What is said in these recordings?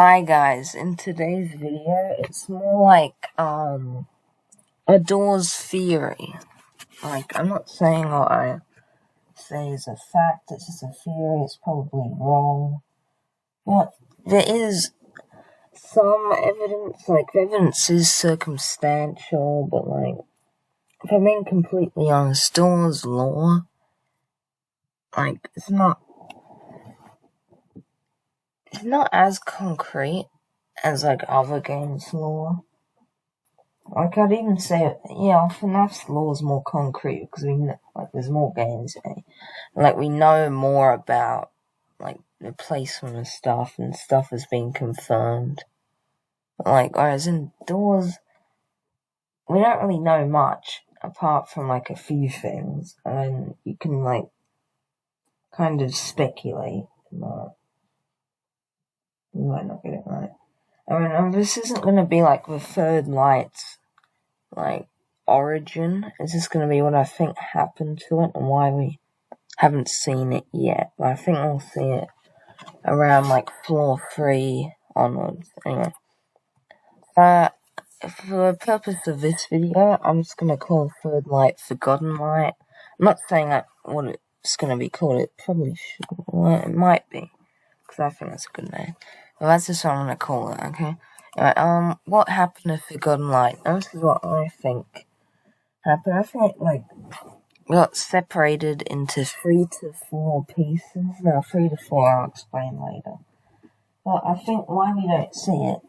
Hi guys, in today's video, it's more like, Ador's theory. Like, I'm not saying what I say is a fact, it's just a theory, it's probably wrong. But there is some evidence, like, the evidence is circumstantial, but like, if I'm being completely honest, Ador's law, like, it's not as concrete as, like, other games' law. Like, I'd even say, FNAF's law is more concrete, because there's more games, we know more about, the placement of stuff, and stuff has been confirmed. Whereas in Doors, we don't really know much, apart from, a few things, and you can, kind of speculate, but you might not get it right. This isn't gonna be, the Third Light's origin. It's just gonna be what I think happened to it and why we haven't seen it yet. But I think we'll see it around floor 3 onwards. Anyway, for the purpose of this video, I'm just gonna call Third Light Forgotten Light. I'm not saying what it's gonna be called. It probably should. Well, it might be, because I think that's a good name. Well, that's just what I'm gonna call it. Okay. Alright, what happened to Forgotten Light? Now, this is what I think happened. I think it, got separated into 3 to 4 pieces. No, 3 to 4, I'll explain later. But I think why we don't see it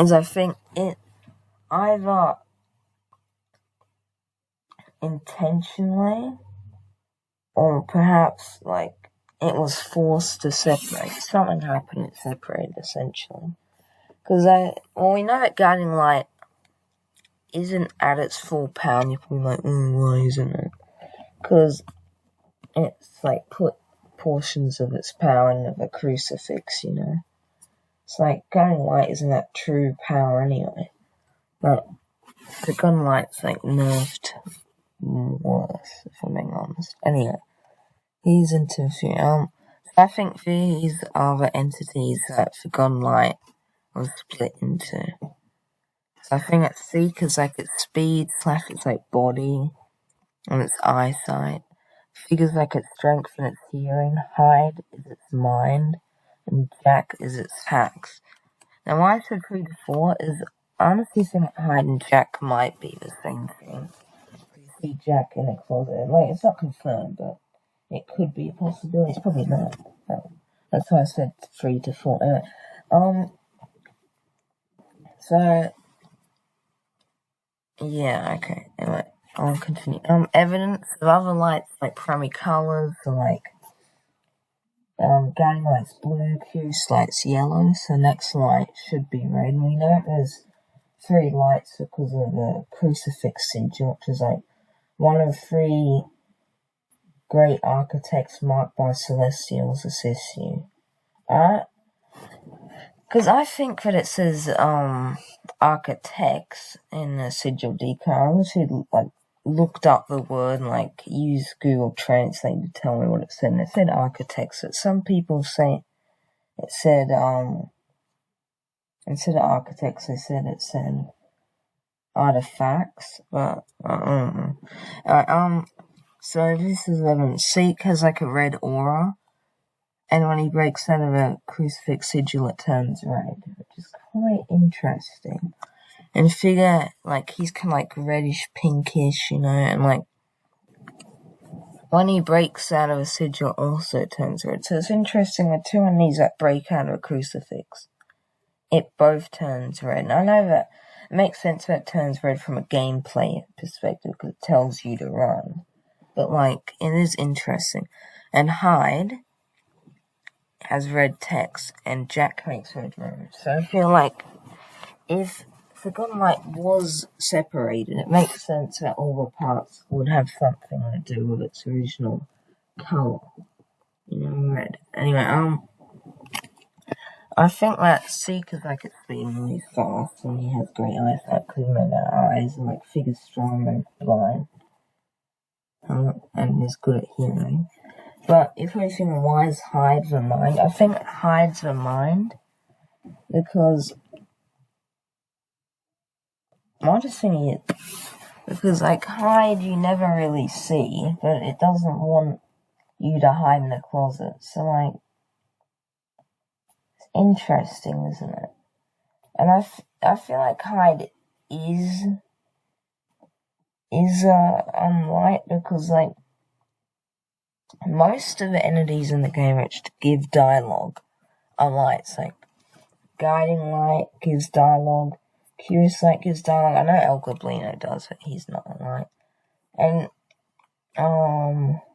is I think it either intentionally or perhaps, it was forced to separate. Something happened, it separated, essentially. Because we know that Guiding Light isn't at its full power, and you're probably like, why isn't it? Because it's, put portions of its power into the crucifix, It's Guiding Light isn't at true power anyway. But Forgotten Light's, nerfed worse, if I'm being honest. Anyway, he's into a few, I think these are the entities that Forgotten Light was split into. So I think its Seek is its speed / its body and its eyesight. Figures its strength and its hearing. Hide is its mind, and Jack is its hacks. Now why I said 3 to 4 is I honestly think Hide and Jack might be the same thing. You see Jack in a closet. It's not confirmed, but it could be a possibility. It's probably not. That's why I said 3 to 4. Anyway, so, yeah, okay, anyway, I'll continue. Evidence of other lights, primary colors, so, Guiding Light's blue, Curious Light's yellow, so next light should be red. And we know there's 3 lights because of the crucifix sigil, which is, one of 3 great architects marked by Celestials assist you. Because I think that it says, architects in the sigil decal. I literally, looked up the word and, used Google Translate to tell me what it said. And it said architects, but some people say it said, instead of architects, it said artifacts, but, Alright, so this is evidence. Seek has, a red aura. And when he breaks out of a crucifix sigil, it turns red, which is quite interesting. And Figure, he's kind of, reddish, pinkish, and, when he breaks out of a sigil, also turns red. So it's interesting, the 2 enemies that break out of a crucifix, it both turns red. And I know that it makes sense that it turns red from a gameplay perspective, because it tells you to run. But, it is interesting. And Hide has red text, and Jack makes red rooms. So I feel if Forgotten Light was separated, it makes sense that all the parts would have something to do with its original colour. Red. Anyway, I think that Seek is it's being really fast, and he has great eyesight, because eyes, and Figure's strong and blind. And he's good at hearing. But if we're thinking why is Hide the mind, I think Hide's the mind Because my just thing is, because like Hyde you never really see, but it doesn't want you to hide in the closet. So like, it's interesting, isn't it? And I feel like Hyde is light, because like most of the entities in the game which give dialogue are lights. Like Guiding Light gives dialogue, Curious Light gives dialogue. I know El Goblino does, but he's not a light. And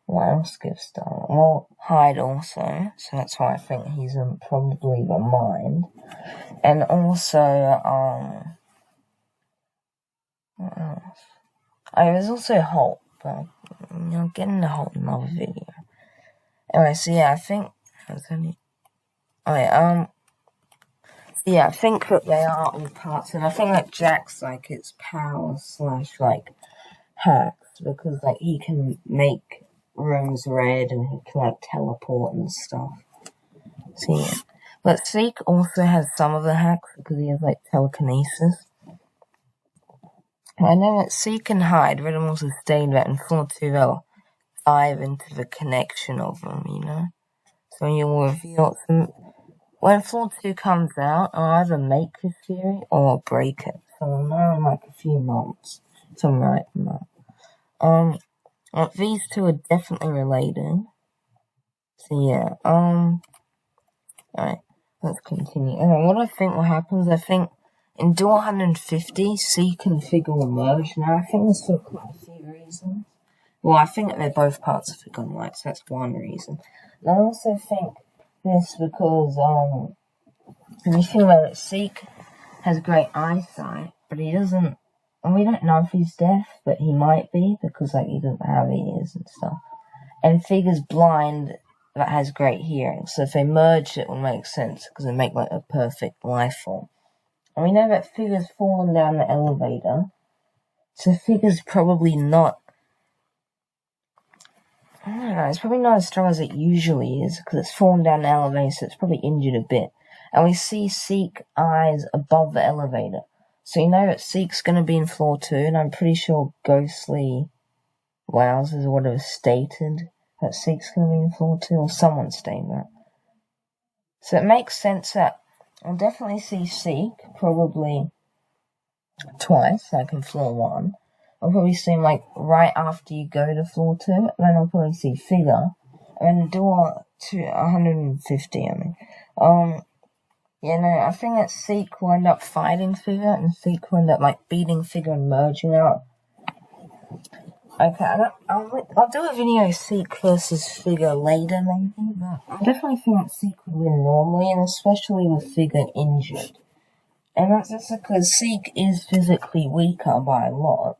what else gives dialogue? Well, Hyde also, so that's why I think he's probably the mind. And also what else? Oh, there's also Holt, but I'll get into Holt in another video. Anyway, so yeah, I think yeah, I think that they are all parts, and I think that Jack's like its power / like hacks, because like he can make rooms red and he can like teleport and stuff. So yeah. But Seek also has some of the hacks because he has like telekinesis. I know that Seek and Hyde, Riddle also stated that in Floor 2 they'll dive into the connection of them, you know? So you'll reveal them. When Floor 2 comes out, I'll either make this theory or break it. So I'll know in like a few months. So I'm right in that. These two are definitely related. So yeah, alright, let's continue. Anyway, what I think will happen is I think in Duel 150, Seek and Figure will merge. Now, I think this for quite a few reasons. Well, I think they're both parts of Figure and Light, so that's one reason. And I also think this because, if you think about it, Seek has great eyesight, but he doesn't, and we don't know if he's deaf, but he might be, because, like, he doesn't have ears and stuff. And Figure's blind, that has great hearing, so if they merge it will make sense, because they make, like, a perfect life form. And we know that Figure's fallen down the elevator, so Figure's probably not, I don't know, it's probably not as strong as it usually is, because it's fallen down the elevator, so it's probably injured a bit. And we see Seek eyes above the elevator. So you know that Seek's going to be in Floor 2, and I'm pretty sure Ghostly Wowzers or whatever stated that Seek's going to be in Floor 2, or someone stated that. So it makes sense that I'll definitely see Seek, probably twice, like in Floor 1. I'll probably see him, like, right after you go to Floor 2, and then I'll probably see Figure, and then Duel 150, I mean. Yeah, no, I think that Seek will end up fighting Figure, and Seek will end up, like, beating Figure and merging out. Okay, I'll do a video Seek versus Figure later, maybe, but I definitely think that Seek would win normally, and especially with Figure injured. And that's just because Seek is physically weaker by a lot,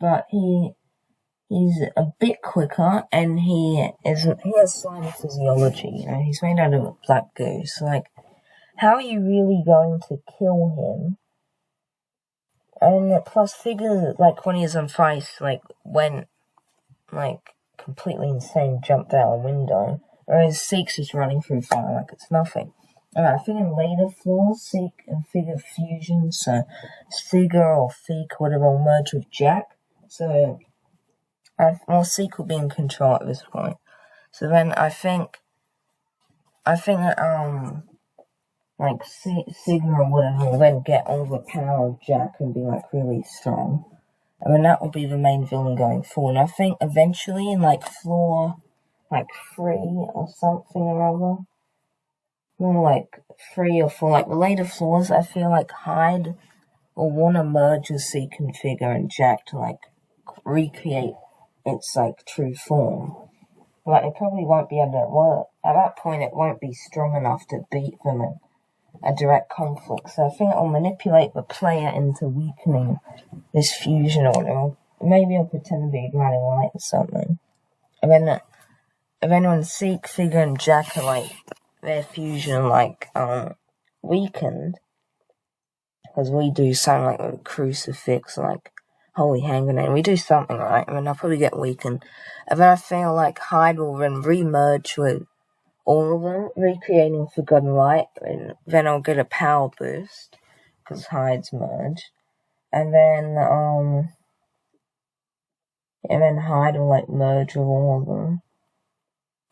but he's a bit quicker, and he has slime physiology, you know, he's made out of a black goo, so, like, how are you really going to kill him? And plus, Figure, like, when he was on Feist, like, went, like, completely insane, jumped out a window. Whereas Seek's just running through fire like it's nothing. I think in later floors, Seek and Figure fusion, so Figure or Feek, whatever, will merge with Jack. So, Seek will be in control at this point. So then I think that, like, Figure or whatever will then get all the power of Jack and be, like, really strong. And then that will be the main villain going forward. And I think eventually in, like, Floor, like, 3 or something or other, more like 3 or 4, like, the later floors, I feel like Hyde will want to merge with Seek and Figure and Jack to, like, recreate its, like, true form. Like, it probably won't be able to work. At that point, it won't be strong enough to beat them in a direct conflict. So I think it'll manipulate the player into weakening this fusion or whatever. Maybe I'll pretend to be a Guiding Light or something. And then when Seek, Figure, and Jack are, like, their fusion, like, weakened, because we do something like a crucifix, like, holy hand grenade, we do something, right? And then I'll probably get weakened. And then I feel like Hyde will then re-merge with all of them, recreating Forgotten Light, and then I'll get a power boost, because hides merge, and then hide will, like, merge with all of them,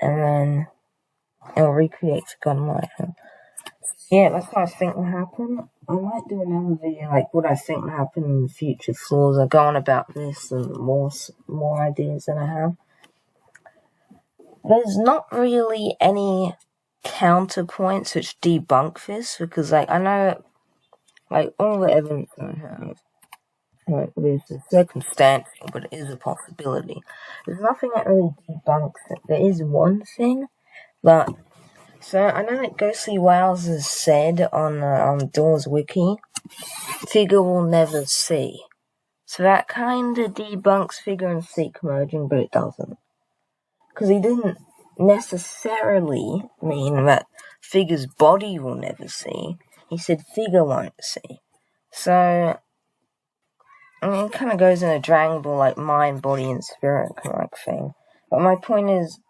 and then it'll recreate Forgotten Light. Yeah, that's what I think will happen. I might do another video, like, what I think will happen in future floors. I go on about this and more ideas than I have. There's not really any counterpoints which debunk this, because, like, I know, like, all the evidence I have, like, this is circumstantial, but it is a possibility. There's nothing that really debunks it. There is one thing, but, so, I know that Ghostly Wowz has said on Doors Wiki, figure will never see. So that kinda debunks figure and seek merging, but it doesn't. Because he didn't necessarily mean that figure's body will never see. He said figure won't see. So, I mean, it kind of goes in a Dragon Ball, like, mind, body, and spirit kind of like thing. But my point is,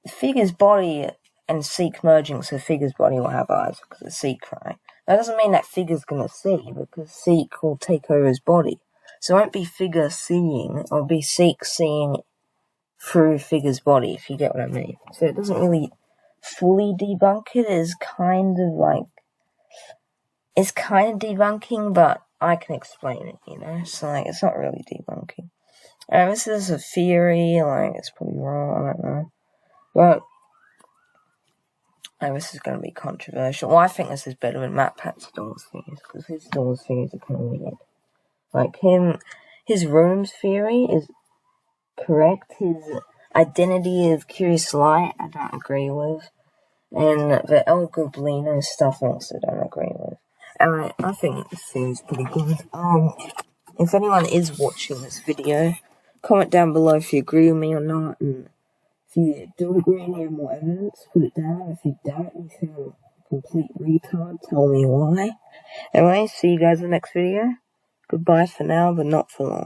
figure's body and seek merging, so figure's body will have eyes because it's seek, right? That doesn't mean that figure's gonna see, because seek will take over his body. So it won't be figure seeing, it'll be seek seeing through figure's body, if you get what I mean. So it doesn't really fully debunk it. It's kind of debunking, but I can explain it, you know? So, like, it's not really debunking. This is a theory, like, it's probably wrong, I don't know. But, this is going to be controversial. Well, I think this is better than MatPat's Doors theories, because his Doors theories are kind of weird. Like, his rooms theory is correct. His identity of Curious Light, I don't agree with. And the El Goblino stuff I also don't agree with. And I think this seems pretty good. If anyone is watching this video, comment down below if you agree with me or not, and if you do agree and you have more evidence, put it down. If you don't, you think I'm a complete retard, tell me why. Anyway, see you guys in the next video. Goodbye for now, but not for long.